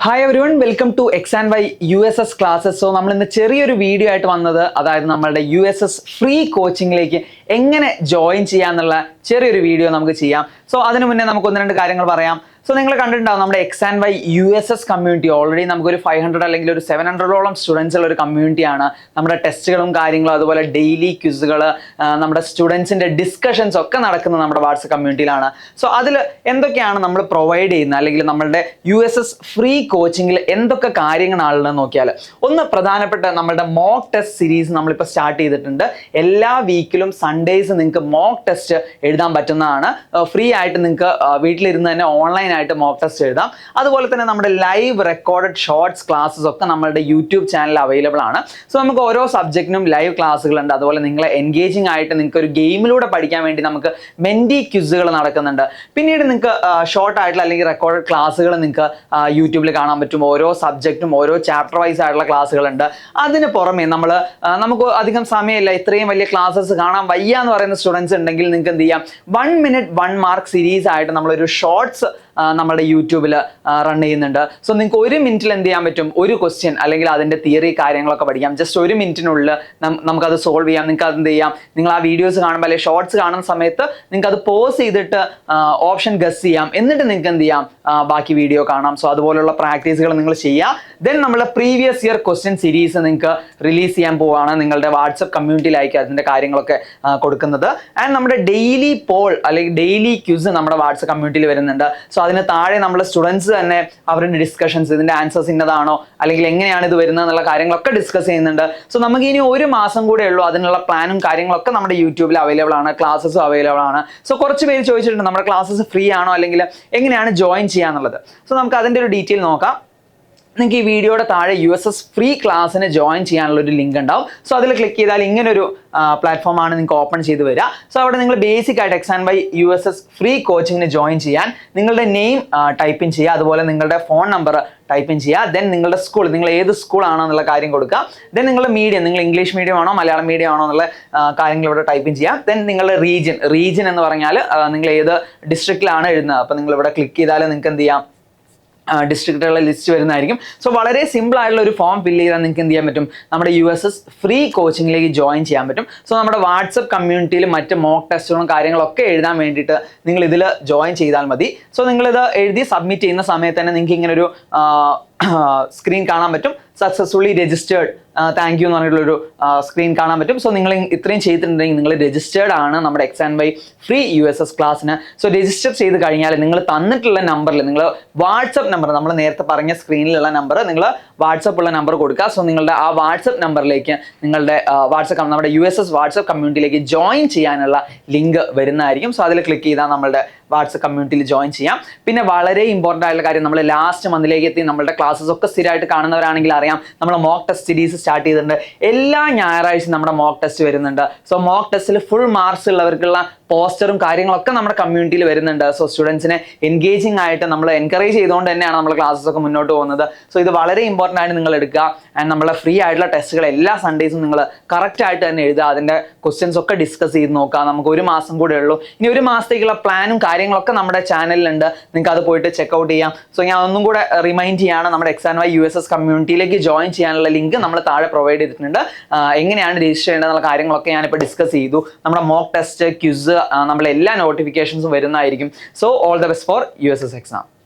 Hi everyone, welcome to X and Y USS classes. So നമ്മൾ ഇന്ന് ചെറിയൊരു video ആയിട്ട് വന്നത്, അതായത് നമ്മളുടെ USS ഫ്രീ കോച്ചിങ്ങിലേക്ക് എങ്ങനെ ജോയിൻ ചെയ്യാന്നുള്ള ചെറിയൊരു വീഡിയോ നമുക്ക് ചെയ്യാം. സോ അതിനു മുന്നേ നമുക്ക് ഒന്ന് രണ്ട് കാര്യങ്ങൾ പറയാം. സോ നിങ്ങൾ കണ്ടിട്ടുണ്ടാവും നമ്മുടെ X and Y USS community already നമുക്കൊരു 500 അല്ലെങ്കിൽ ഒരു 700ഓളം സ്റ്റുഡൻസ് ഉള്ള ഒരു കമ്മ്യൂണിറ്റിയാണ്. നമ്മുടെ ടെസ്റ്റുകളും കാര്യങ്ങളും, അതുപോലെ ഡെയിലി ക്വിസുകൾ, നമ്മുടെ സ്റ്റുഡൻസിന്റെ ഡിസ്കഷൻസ് ഒക്കെ നടക്കുന്നത് നമ്മുടെ വാട്സ്ആപ്പ് കമ്മ്യൂണിറ്റിയിലാണ്. സോ അതിൽ എന്തൊക്കെയാണ് നമ്മൾ പ്രൊവൈഡ് ചെയ്യുന്നത്, അല്ലെങ്കിൽ നമ്മളുടെ USS ഫ്രീ കോച്ചിങ്ങിൽ എന്തൊക്കെ കാര്യങ്ങളാണെന്ന് നോക്കിയാൽ, ഒന്ന് പ്രധാനപ്പെട്ട നമ്മളുടെ മോക്ക് ടെസ്റ്റ് സീരീസ് നമ്മളിപ്പോൾ സ്റ്റാർട്ട് ചെയ്തിട്ടുണ്ട്. എല്ലാ വീക്കിലും സൺഡേസ് നിങ്ങൾക്ക് മോക്ക് ടെസ്റ്റ് എഴുതാൻ പറ്റുന്നതാണ്. ഫ്രീ ആയിട്ട് നിങ്ങൾക്ക് വീട്ടിലിരുന്ന് തന്നെ ഓൺലൈൻ ആയിട്ട് മോക്ക് ടെസ്റ്റ് എഴുതാം. അതുപോലെ തന്നെ നമ്മുടെ ലൈവ് റെക്കോർഡഡ് ഷോർട്സ് ക്ലാസ്സസ് ഒക്കെ നമ്മളുടെ യൂട്യൂബ് ചാനൽ അവൈലബിൾ ആണ്. സോ നമുക്ക് ഓരോ സബ്ജക്റ്റിനും ലൈവ് ക്ലാസ്സുകളുണ്ട്. അതുപോലെ നിങ്ങളെ എൻഗേജിങ് ആയിട്ട് നിങ്ങൾക്ക് ഒരു ഗെയിമിലൂടെ പഠിക്കാൻ വേണ്ടി നമുക്ക് മെൻറ്റി ക്വിസുകൾ നടക്കുന്നുണ്ട്. പിന്നീട് നിങ്ങൾക്ക് ഷോർട്ട് ആയിട്ടുള്ള അല്ലെങ്കിൽ റെക്കോർഡഡ് ക്ലാസ്സുകൾ നിങ്ങൾക്ക് യൂട്യൂബിൽ കാണാൻ പറ്റും. ഓരോ സബ്ജക്റ്റും ഓരോ ചാപ്റ്റർ വൈസ് ആയിട്ടുള്ള ക്ലാസ്സുകളുണ്ട്. അതിന് പുറമെ നമുക്ക് അധികം സമയമില്ല, ഇത്രയും വലിയ ക്ലാസ്സസ് കാണാൻ വയ്യ എന്ന് പറയുന്ന സ്റ്റുഡൻസ് ഉണ്ടെങ്കിൽ നിങ്ങൾക്ക് എന്ത് ചെയ്യാം, 1 minute 1 mark സീരീസ് ആയിട്ട് നമ്മളൊരു ഷോർട്സ് നമ്മുടെ യൂട്യൂബിൽ റൺ ചെയ്യുന്നുണ്ട്. സോ നിങ്ങൾക്ക് 1 മിനിറ്റിൽ എന്ത് ചെയ്യാൻ പറ്റും, ഒരു ക്വസ്റ്റ്യൻ അല്ലെങ്കിൽ അതിൻ്റെ തിയറി കാര്യങ്ങളൊക്കെ പഠിക്കാം. ജസ്റ്റ് 1 മിനിറ്റിനുള്ളിൽ നമുക്കത് സോൾവ് ചെയ്യാം. നിങ്ങൾക്ക് അത് എന്ത് ചെയ്യാം, നിങ്ങൾ ആ വീഡിയോസ് കാണുമ്പോൾ അല്ലെങ്കിൽ ഷോർട്സ് കാണുന്ന സമയത്ത് നിങ്ങൾക്ക് അത് പോസ് ചെയ്തിട്ട് ഓപ്ഷൻ ഗസ് ചെയ്യാം. എന്നിട്ട് നിങ്ങൾക്ക് എന്ത് ചെയ്യാം, ബാക്കി വീഡിയോ കാണാം. സോ അതുപോലുള്ള പ്രാക്ടീസുകൾ നിങ്ങൾ ചെയ്യുക. ദെൻ നമ്മുടെ പ്രീവിയസ് ഇയർ ക്വസ്റ്റ്യൻ സീരീസ് നിങ്ങൾക്ക് റിലീസ് ചെയ്യാൻ പോവുകയാണ്. നിങ്ങളുടെ വാട്സപ്പ് കമ്മ്യൂണിറ്റിയിലായിരിക്കും അതിൻ്റെ കാര്യങ്ങളൊക്കെ കൊടുക്കുന്നത്. ആൻഡ് നമ്മുടെ ഡെയിലി പോൾ അല്ലെങ്കിൽ ഡെയിലി ക്വിസ് നമ്മുടെ വാട്സപ്പ് കമ്മ്യൂണിറ്റിയിൽ വരുന്നുണ്ട്. സോ അതിന് താഴെ നമ്മൾ സ്റ്റുഡൻസ് തന്നെ അവരുടെ ഡിസ്കഷൻസ്, ഇതിന്റെ ആൻസേഴ്സ് ഇന്നതാണോ അല്ലെങ്കിൽ എങ്ങനെയാണ് ഇത് വരുന്നത് എന്നുള്ള കാര്യങ്ങളൊക്കെ ഡിസ്കസ് ചെയ്യുന്നുണ്ട്. സോ നമുക്ക് ഇനി 1 മാസം കൂടെ ഉള്ളൂ. അതിനുള്ള പ്ലാനും കാര്യങ്ങളൊക്കെ നമ്മുടെ യൂട്യൂബിൽ അവൈലബിൾ ആണ്. ക്ലാസ്സസും അവൈലബിൾ ആണ്. സോ കുറച്ച് പേര് ചോദിച്ചിട്ടുണ്ട് നമ്മുടെ ക്ലാസ്സസ് ഫ്രീ ആണോ അല്ലെങ്കിൽ എങ്ങനെയാണ് ജോയിൻ ചെയ്യാന്നുള്ളത്. സോ നമുക്ക് അതിന്റെ ഒരു ഡീറ്റെയിൽ നോക്കാം. നിങ്ങൾക്ക് ഈ വീഡിയോയുടെ താഴെ USS ഫ്രീ ക്ലാസ്സിന് ജോയിൻ ചെയ്യാനുള്ള ഒരു ലിങ്ക് ഉണ്ടാവും. സോ അതിൽ ക്ലിക്ക് ചെയ്താൽ ഇങ്ങനൊരു പ്ലാറ്റ്ഫോമാണ് നിങ്ങൾക്ക് ഓപ്പൺ ചെയ്ത് വരിക. സോ അവിടെ നിങ്ങൾ ബേസിക് ആയിട്ട് X and Y USS free കോച്ചിങ്ങിന് ജോയിൻ ചെയ്യാൻ നിങ്ങളുടെ നെയിം ടൈപ്പ് ഇൻ ചെയ്യുക. അതുപോലെ നിങ്ങളുടെ ഫോൺ നമ്പർ ടൈപ്പ് ഇൻ ചെയ്യുക. ദെൻ നിങ്ങളുടെ സ്കൂൾ, നിങ്ങൾ ഏത് സ്കൂളാണോ എന്നുള്ള കാര്യം കൊടുക്കുക. ദെൻ നിങ്ങളുടെ മീഡിയം, നിങ്ങൾ ഇംഗ്ലീഷ് മീഡിയം ആണോ മലയാളം മീഡിയം ആണോ എന്നുള്ള കാര്യങ്ങൾ ഇവിടെ ടൈപ്പ് ഇൻ ചെയ്യുക. ദെൻ നിങ്ങളുടെ റീജിയൻ എന്ന് പറഞ്ഞാൽ നിങ്ങൾ ഏത് ഡിസ്ട്രിക്റ്റിലാണ് എഴുതുന്നത്. അപ്പോൾ നിങ്ങൾ ഇവിടെ ക്ലിക്ക് ചെയ്താൽ നിങ്ങൾക്ക് എന്ത് ചെയ്യാം, ഡിസ്ട്രിക്റ്റുകളുടെ ലിസ്റ്റ് വരുന്നതായിരിക്കും. സോ വളരെ സിമ്പിൾ ആയിട്ടുള്ള ഒരു ഫോം ഫില്ല് ചെയ്താൽ നിങ്ങൾക്ക് എന്ത് ചെയ്യാൻ പറ്റും, നമ്മുടെ USS ഫ്രീ കോച്ചിങ്ങിലേക്ക് ജോയിൻ ചെയ്യാൻ പറ്റും. സോ നമ്മുടെ വാട്സപ്പ് കമ്മ്യൂണിറ്റിയിൽ മറ്റ് മോക്ക് ടെസ്റ്റുകളും കാര്യങ്ങളൊക്കെ എഴുതാൻ വേണ്ടിയിട്ട് നിങ്ങൾ ഇതിൽ ജോയിൻ ചെയ്താൽ മതി. സോ നിങ്ങളിത് എഴുതി സബ്മിറ്റ് ചെയ്യുന്ന സമയത്ത് തന്നെ നിങ്ങൾക്ക് ഇങ്ങനൊരു സ്ക്രീൻ കാണാൻ പറ്റും. സക്സസ്ഫുള്ളി രജിസ്റ്റേർഡ്, താങ്ക് യു എന്ന് പറഞ്ഞിട്ടുള്ളൊരു സ്ക്രീൻ കാണാൻ പറ്റും. സോ നിങ്ങൾ ഇത്രയും ചെയ്തിട്ടുണ്ടെങ്കിൽ നിങ്ങൾ രജിസ്റ്റേർഡ് ആണ് നമ്മുടെ X and Y free USS ക്ലാസ്സിന്. സോ രജിസ്റ്റർ ചെയ്ത് കഴിഞ്ഞാൽ നിങ്ങൾ തന്നിട്ടുള്ള നമ്പറിൽ, നിങ്ങൾ വാട്സപ്പ് നമ്പർ, നമ്മൾ നേരത്തെ പറഞ്ഞ സ്ക്രീനിലുള്ള നമ്പർ, നിങ്ങൾ വാട്സപ്പ് ഉള്ള നമ്പർ കൊടുക്കുക. സോ നിങ്ങളുടെ ആ വാട്സപ്പ് നമ്പറിലേക്ക് നിങ്ങളുടെ നമ്മുടെ USS വാട്സപ്പ് കമ്മ്യൂണിറ്റിയിലേക്ക് ജോയിൻ ചെയ്യാനുള്ള ലിങ്ക് വരുന്നതായിരിക്കും. സോ അതിൽ ക്ലിക്ക് ചെയ്താൽ നമ്മളുടെ വാട്സപ്പ് കമ്മ്യൂണിറ്റിയിൽ ജോയിൻ ചെയ്യാം. പിന്നെ വളരെ ഇമ്പോർട്ടൻ്റ് ആയിട്ടുള്ള കാര്യം, നമ്മൾ ലാസ്റ്റ് മന്തിലേക്ക് എത്തി. നമ്മളുടെ ക്ലാസ്സസ് ഒക്കെ സ്ഥിരമായിട്ട് കാണുന്നവരാണെങ്കിൽ അറിയാം, നമ്മൾ മോക്ക് ടെസ്റ്റ് സീരീസ് സ്റ്റാർട്ട് ചെയ്തിട്ടുണ്ട്. എല്ലാ ഞായറാഴ്ചയും നമ്മുടെ മോക്ക് ടെസ്റ്റ് വരുന്നുണ്ട്. സോ മോക്ക് ടെസ്റ്റിൽ ഫുൾ മാർക്സ് ഉള്ളവർക്കുള്ള പോസ്റ്ററും കാര്യങ്ങളൊക്കെ നമ്മുടെ കമ്മ്യൂണിറ്റിയിൽ വരുന്നുണ്ട്. സോ സ്റ്റുഡൻസിനെ എൻഗേജിങ് ആയിട്ട് നമ്മൾ എൻകറേജ് ചെയ്തുകൊണ്ട് തന്നെയാണ് നമ്മൾ ക്ലാസ്സസ് ഒക്കെ മുന്നോട്ട് പോകുന്നത്. സോ ഇത് വളരെ ഇമ്പോർട്ടൻ്റ് ആയിട്ട് നിങ്ങൾ എടുക്കുക. ആൻഡ് നമ്മളെ ഫ്രീ ആയിട്ടുള്ള ടെസ്റ്റുകൾ എല്ലാ സൺഡേസും നിങ്ങൾ കറക്റ്റ് ആയിട്ട് തന്നെ എഴുതുക. അതിൻ്റെ ക്വസ്റ്റ്യൻസ് ഒക്കെ ഡിസ്കസ് ചെയ്ത് നോക്കുക. നമുക്ക് 1 മാസം കൂടെ ഉള്ളൂ. ഇനി 1 മാസത്തേക്കുള്ള പ്ലാനും കാര്യങ്ങളൊക്കെ നമ്മുടെ ചാനലിലുണ്ട്. നിങ്ങൾക്ക് അത് പോയിട്ട് ചെക്കൗട്ട് ചെയ്യാം. സോ ഞാൻ ഒന്നും കൂടെ റിമൈൻഡ് ചെയ്യാണ്, നമ്മുടെ എക്സ് ആൻഡ് വൈ USS കമ്മ്യൂണിറ്റിയിലേക്ക് ജോയിൻ ചെയ്യാനുള്ള ലിങ്ക് നമ്മൾ താഴെ പ്രൊവൈഡ് ചെയ്തിട്ടുണ്ട്. എങ്ങനെയാണ് രജിസ്റ്റർ ചെയ്യേണ്ടതെന്നുള്ള കാര്യങ്ങളൊക്കെ ഞാനിപ്പോൾ ഡിസ്കസ് ചെയ്തു. നമ്മുടെ മോക്ക് ടെസ്റ്റ്, ക്വിസ്, നമ്മളെ എല്ലാ നോട്ടിഫിക്കേഷൻസും വരുന്നതായിരിക്കും. So all the best for USS exam.